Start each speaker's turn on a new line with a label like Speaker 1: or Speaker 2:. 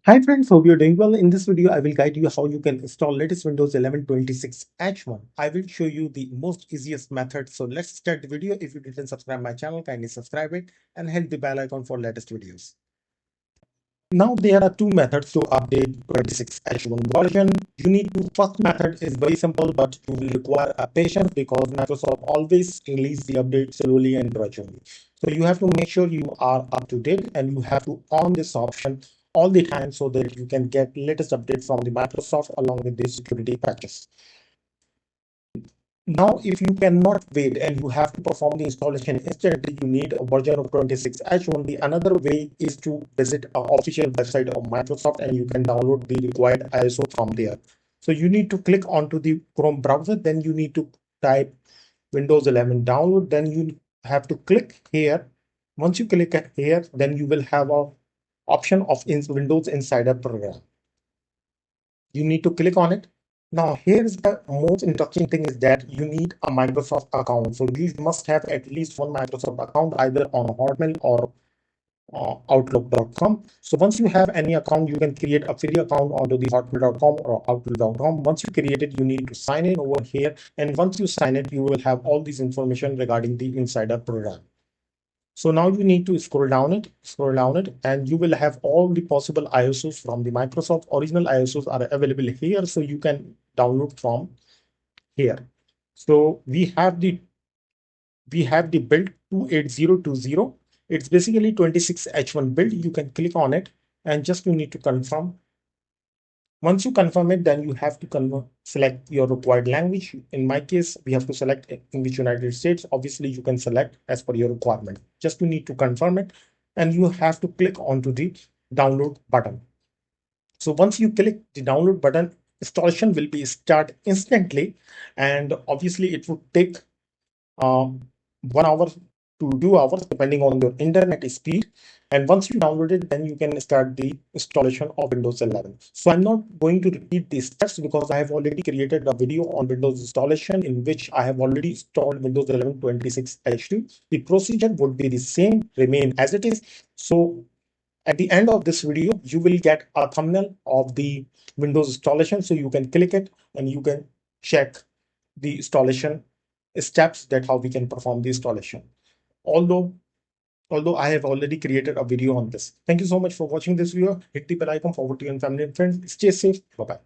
Speaker 1: Hi friends, hope you're doing well. In this video, I will guide you how you can install latest Windows 11 26H1. I will show you the most easiest method. So let's start the video. If you didn't subscribe my channel, kindly subscribe it and hit the bell icon for latest videos. Now there are two methods to update 26H1 version. You need to, first method is very simple, but you will require a patience because Microsoft always release the update slowly and gradually. So you have to make sure you are up to date and you have to on this option all the time so that you can get latest updates from the Microsoft along with the security patches. Now, if you cannot wait and you have to perform the installation instantly, you need a version of 26H1. The another way is to visit our official website of Microsoft and you can download the required ISO from there. So you need to click onto the Chrome browser, then you need to type Windows 11 download, then you have to click here. Once you click here, then you will have a option of Windows Insider program. You need to click on it. Now, here's the most interesting thing is that you need a Microsoft account. So you must have at least one Microsoft account either on Hotmail or Outlook.com. So once you have any account, you can create a free account onto the Hotmail.com or Outlook.com. Once you create it, you need to sign in over here. And once you sign it, you will have all this information regarding the Insider program. So now you need to scroll down it, and you will have all the possible ISOs from the Microsoft. Original ISOs are available here, so you can download from here. So we have the build 28020. It's basically 26H1 build. You can click on it and just you need to confirm. Once you confirm it, then you have to select your required language. In my case, we have to select English United States. Obviously, you can select as per your requirement. Just you need to confirm it, and you have to click onto the download button. So once you click the download button, installation will be start instantly, and obviously it would take 1 hour to 2 hours depending on your internet speed. And once you download it, then you can start the installation of Windows 11. So I'm not going to repeat these steps because I have already created a video on Windows installation in which I have already installed Windows 11 26H2. The procedure would be the same, remain as it is. So at the end of this video, you will get a thumbnail of the Windows installation. So you can click it and you can check the installation steps that how we can perform the installation. Although I have already created a video on this. Thank you so much for watching this video. Hit the bell icon, forward to your family and friends. Stay safe. Bye bye.